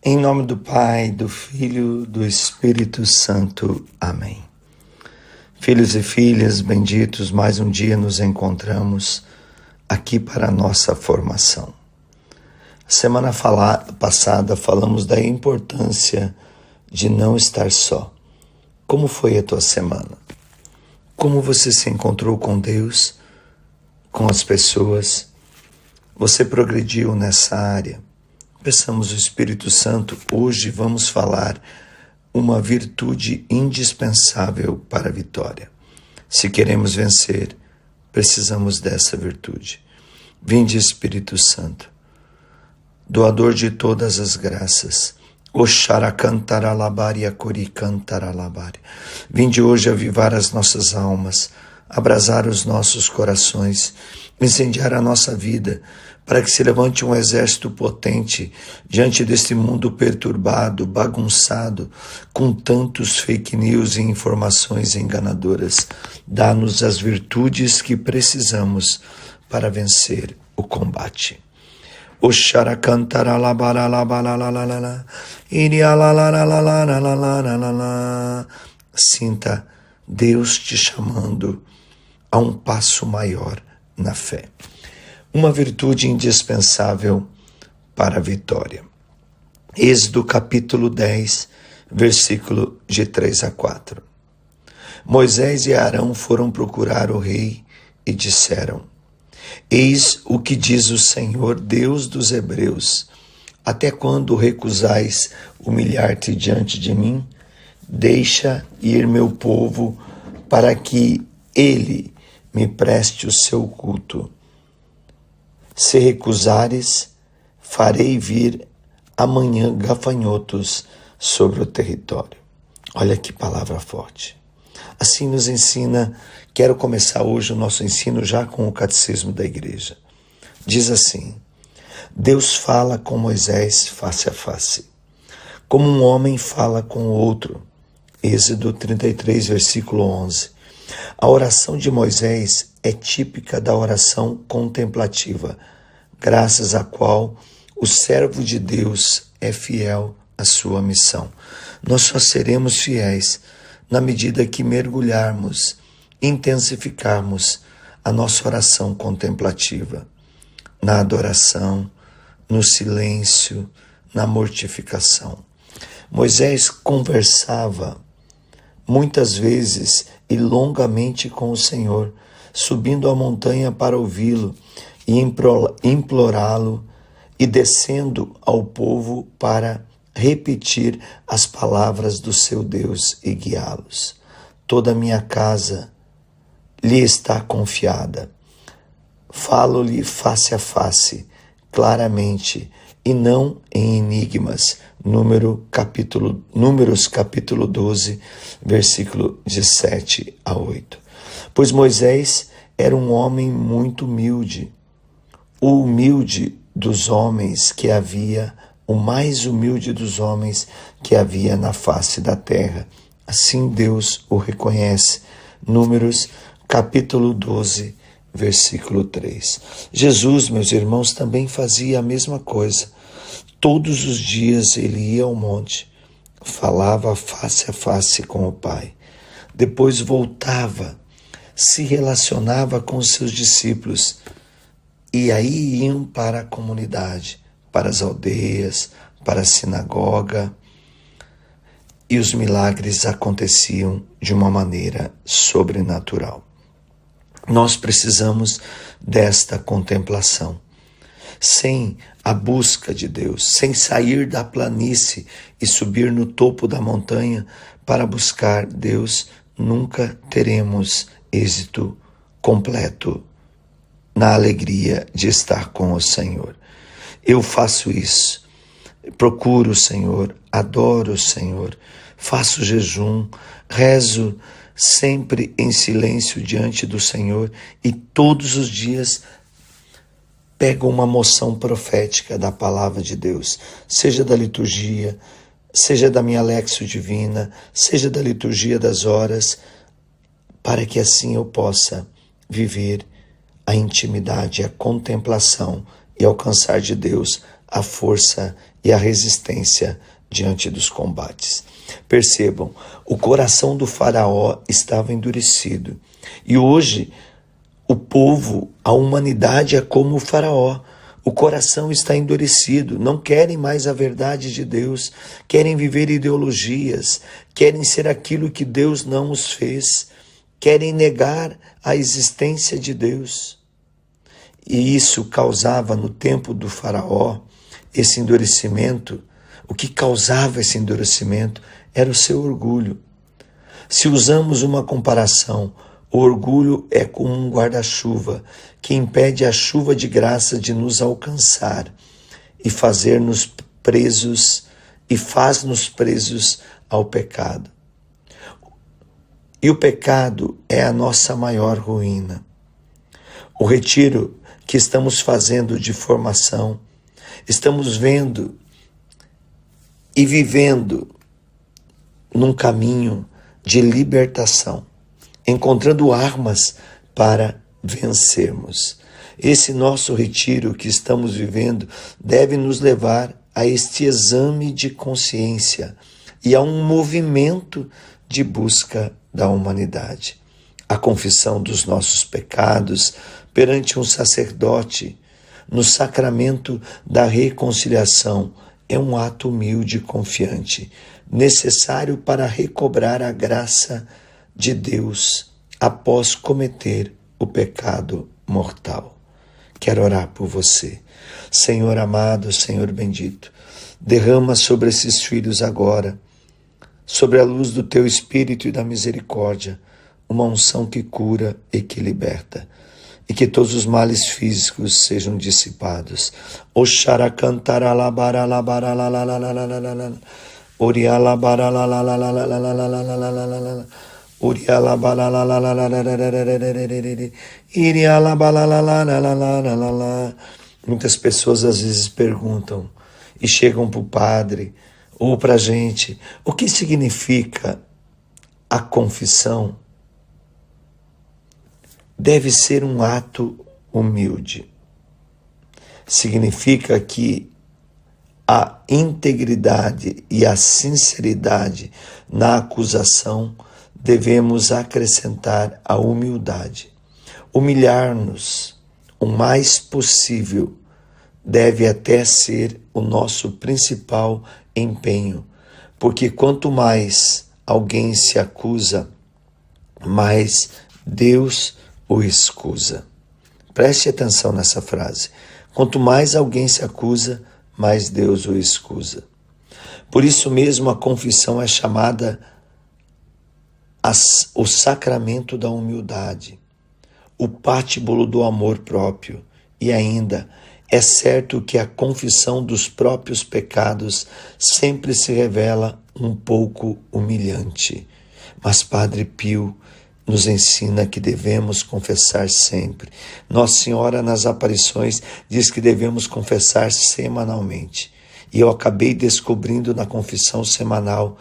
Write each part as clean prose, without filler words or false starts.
Em nome do Pai, do Filho, do Espírito Santo. Amém. Filhos e filhas benditos, mais um dia nos encontramos aqui para a nossa formação. Semana passada falamos da importância de não estar só. Como foi a tua semana? Como você se encontrou com Deus, com as pessoas? Você progrediu nessa área? Peçamos o Espírito Santo. Hoje vamos falar uma virtude indispensável para a vitória. Se queremos vencer, precisamos dessa virtude. Vinde, Espírito Santo, doador de todas as graças. Oxaracantaralabari, acoricantaralabari. Vinde hoje avivar as nossas almas, abrasar os nossos corações, incendiar a nossa vida, para que se levante um exército potente diante deste mundo perturbado, bagunçado, com tantos fake news e informações enganadoras. Dá-nos as virtudes que precisamos para vencer o combate. Sinta Deus te chamando a um passo maior na fé. Uma virtude indispensável para a vitória. Êxodo capítulo 10, versículo de 3 a 4. Moisés e Arão foram procurar o rei e disseram: Eis o que diz o Senhor, Deus dos Hebreus: até quando recusais humilhar-te diante de mim? Deixa ir meu povo para que ele me preste o seu culto. Se recusares, farei vir amanhã gafanhotos sobre o território. Olha que palavra forte. Assim nos ensina, quero começar hoje o nosso ensino já com o catecismo da igreja. Diz assim: Deus fala com Moisés face a face, como um homem fala com o outro. Êxodo 33, versículo 11. A oração de Moisés é típica da oração contemplativa, graças à qual o servo de Deus é fiel à sua missão. Nós só seremos fiéis na medida que mergulharmos, intensificarmos a nossa oração contemplativa, na adoração, no silêncio, na mortificação. Moisés conversava muitas vezes e longamente com o Senhor, subindo a montanha para ouvi-lo e implorá-lo, e descendo ao povo para repetir as palavras do seu Deus e guiá-los. Toda a minha casa lhe está confiada. Falo-lhe face a face, claramente, e não em enigmas. Números capítulo 12, versículo de 7 a 8. Pois Moisés era um homem muito humilde, o mais humilde dos homens que havia na face da terra. Assim Deus o reconhece. Números capítulo 12, versículo 3. Jesus, meus irmãos, também fazia a mesma coisa. Todos os dias ele ia ao monte, falava face a face com o Pai. Depois voltava, se relacionava com os seus discípulos. E aí iam para a comunidade, para as aldeias, para a sinagoga. E os milagres aconteciam de uma maneira sobrenatural. Nós precisamos desta contemplação. Sem a busca de Deus, sem sair da planície e subir no topo da montanha para buscar Deus, nunca teremos êxito completo na alegria de estar com o Senhor. Eu faço isso, procuro o Senhor, adoro o Senhor, faço jejum, rezo sempre em silêncio diante do Senhor e todos os dias pego uma moção profética da palavra de Deus, seja da liturgia, seja da minha Lexio Divina, seja da liturgia das horas, para que assim eu possa viver a intimidade, a contemplação e alcançar de Deus a força e a resistência diante dos combates. Percebam, o coração do faraó estava endurecido. E hoje, o povo, a humanidade é como o faraó. O coração está endurecido, não querem mais a verdade de Deus, querem viver ideologias, querem ser aquilo que Deus não os fez, querem negar a existência de Deus. E isso causava no tempo do faraó esse endurecimento. O que causava esse endurecimento era o seu orgulho. Se usamos uma comparação, o orgulho é como um guarda-chuva que impede a chuva de graça de nos alcançar e fazer-nos presos e faz-nos presos ao pecado. E o pecado é a nossa maior ruína. O retiro que estamos fazendo de formação, estamos vendo e vivendo num caminho de libertação, encontrando armas para vencermos. Esse nosso retiro que estamos vivendo deve nos levar a este exame de consciência e a um movimento de busca da humanidade. A confissão dos nossos pecados perante um sacerdote no sacramento da reconciliação é um ato humilde e confiante, necessário para recobrar a graça de Deus após cometer o pecado mortal. Quero orar por você. Senhor amado, Senhor bendito, derrama sobre esses filhos agora, sobre a luz do Teu Espírito e da misericórdia, uma unção que cura e que liberta, e que todos os males físicos sejam dissipados. Oxara cantara labara labara la la la la la la la Oria labara la la la la la la la la la la la la Oria labara la la la la la la la Iria labara la la la la la la la. Muitas pessoas às vezes perguntam e chegam para o padre ou para a gente: o que significa a confissão? Deve ser um ato humilde. Significa que a integridade e a sinceridade na acusação devemos acrescentar a humildade. Humilhar-nos o mais possível deve até ser o nosso principal empenho, porque quanto mais alguém se acusa, mais Deus o escusa. Preste atenção nessa frase. Quanto mais alguém se acusa, mais Deus o escusa. Por isso mesmo a confissão é chamada o sacramento da humildade, o pátibulo do amor próprio. E ainda, é certo que a confissão dos próprios pecados sempre se revela um pouco humilhante. Mas Padre Pio nos ensina que devemos confessar sempre. Nossa Senhora, nas aparições, diz que devemos confessar semanalmente. E eu acabei descobrindo na confissão semanal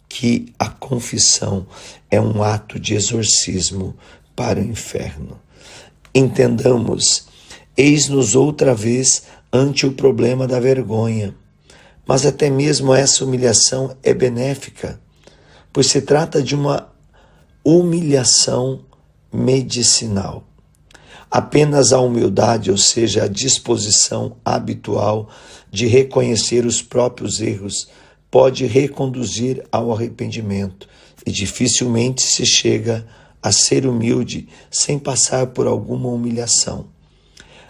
que a confissão é um ato de exorcismo para o inferno. Entendamos, eis-nos outra vez ante o problema da vergonha. Mas até mesmo essa humilhação é benéfica, pois se trata de uma humilhação medicinal. Apenas a humildade, ou seja, a disposição habitual de reconhecer os próprios erros, pode reconduzir ao arrependimento, e dificilmente se chega a ser humilde sem passar por alguma humilhação.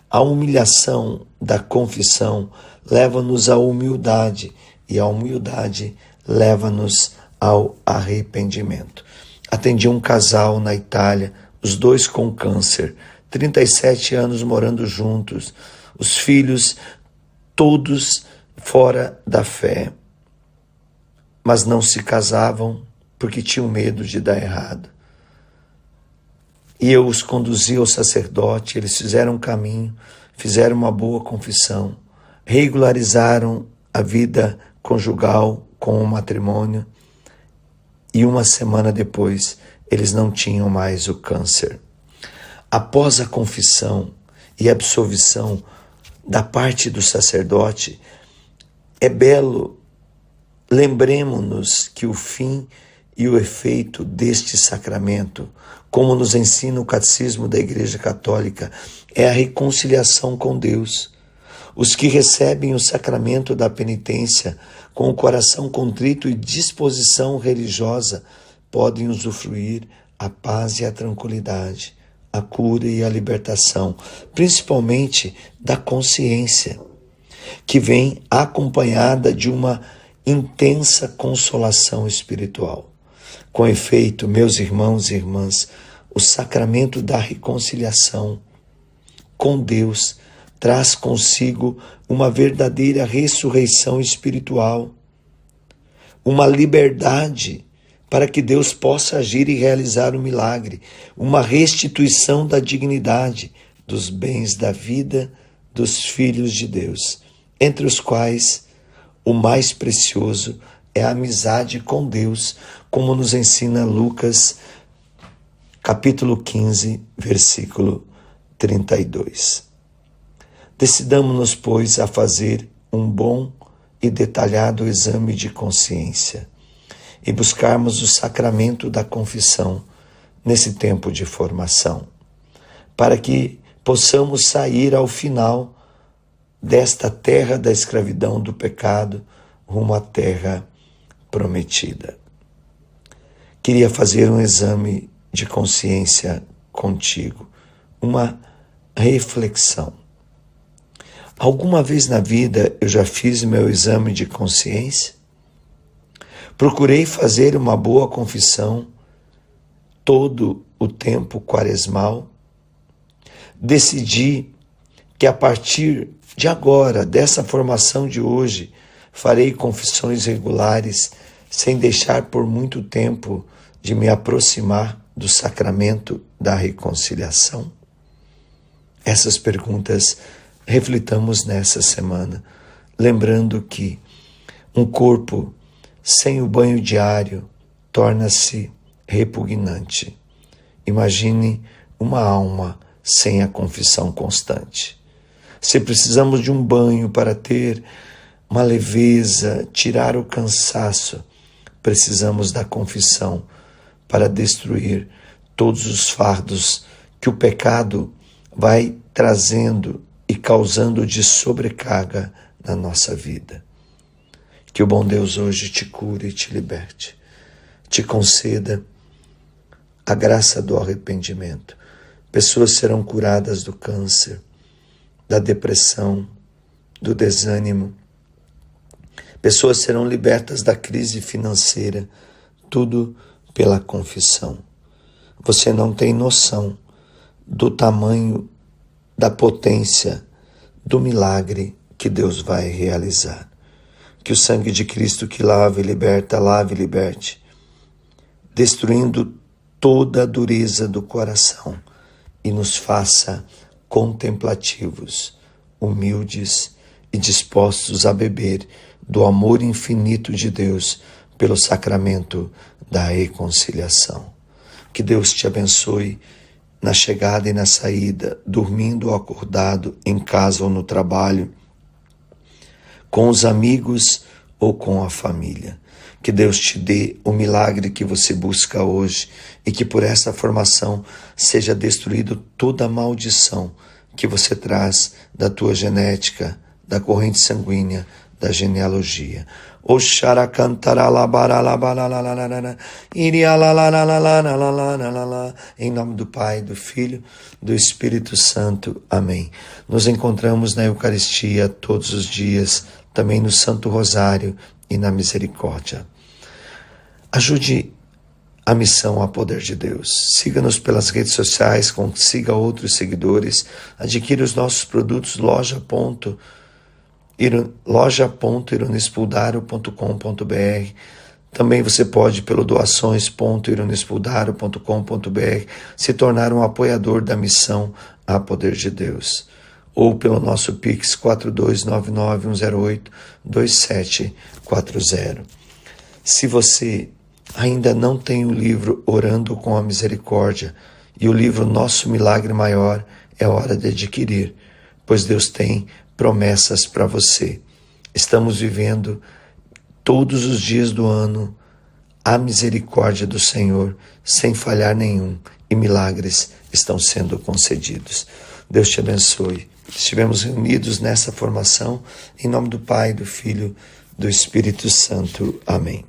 A humilhação da confissão leva-nos à humildade, e a humildade leva-nos ao arrependimento. Atendi um casal na Itália, os dois com câncer, 37 anos morando juntos, os filhos todos fora da fé, mas não se casavam porque tinham medo de dar errado. E eu os conduzi ao sacerdote, eles fizeram um caminho, fizeram uma boa confissão, regularizaram a vida conjugal com o matrimônio, e uma semana depois eles não tinham mais o câncer. Após a confissão e absolvição da parte do sacerdote, É belo, lembremos-nos que o fim e o efeito deste sacramento, como nos ensina o Catecismo da Igreja Católica, é a reconciliação com Deus. Os que recebem o sacramento da penitência com o coração contrito e disposição religiosa podem usufruir a paz e a tranquilidade, a cura e a libertação, principalmente da consciência, que vem acompanhada de uma intensa consolação espiritual. Com efeito, meus irmãos e irmãs, o sacramento da reconciliação com Deus traz consigo uma verdadeira ressurreição espiritual, uma liberdade para que Deus possa agir e realizar o milagre, uma restituição da dignidade, dos bens da vida dos filhos de Deus, entre os quais o mais precioso é a amizade com Deus, como nos ensina Lucas, capítulo 15, versículo 32. Decidamos-nos, pois, a fazer um bom e detalhado exame de consciência e buscarmos o sacramento da confissão nesse tempo de formação, para que possamos sair ao final desta terra da escravidão do pecado rumo à terra prometida. Queria fazer um exame de consciência contigo, uma reflexão. Alguma vez na vida eu já fiz meu exame de consciência? Procurei fazer uma boa confissão todo o tempo quaresmal? Decidi que a partir de agora, dessa formação de hoje, farei confissões regulares sem deixar por muito tempo de me aproximar do sacramento da reconciliação? Essas perguntas reflitamos nessa semana, lembrando que um corpo sem o banho diário torna-se repugnante. Imagine uma alma sem a confissão constante. Se precisamos de um banho para ter uma leveza, tirar o cansaço, precisamos da confissão para destruir todos os fardos que o pecado vai trazendo e causando de sobrecarga na nossa vida. Que o bom Deus hoje te cure e te liberte, te conceda a graça do arrependimento. Pessoas serão curadas do câncer, da depressão, do desânimo. Pessoas serão libertas da crise financeira, tudo pela confissão. Você não tem noção do tamanho, da potência, do milagre que Deus vai realizar. Que o sangue de Cristo que lava e liberta, lave e liberte, destruindo toda a dureza do coração e nos faça contemplativos, humildes e dispostos a beber do amor infinito de Deus pelo sacramento da reconciliação. Que Deus te abençoe na chegada e na saída, dormindo ou acordado, em casa ou no trabalho, com os amigos ou com a família. Que Deus te dê o milagre que você busca hoje e que por essa formação seja destruído toda a maldição que você traz da tua genética, da corrente sanguínea, da genealogia. Em nome do Pai, do Filho, do Espírito Santo. Amém. Nos encontramos na Eucaristia todos os dias, também no Santo Rosário e na Misericórdia. Ajude a missão a poder de Deus. Siga-nos pelas redes sociais, consiga outros seguidores, adquira os nossos produtos loja.ironespuldaro.com.br. Também você pode, pelo doações.ironespuldaro.com.br, se tornar um apoiador da missão a poder de Deus. Ou pelo nosso Pix 4299-108-2740. Se você ainda não tem o livro Orando com a Misericórdia e o livro Nosso Milagre Maior, é hora de adquirir, pois Deus tem promessas para você. estamos vivendo todos os dias do ano a misericórdia do Senhor, sem falhar nenhum, e milagres estão sendo concedidos. Deus te abençoe. Estivemos reunidos nessa formação, em nome do Pai, do Filho, do Espírito Santo. Amém.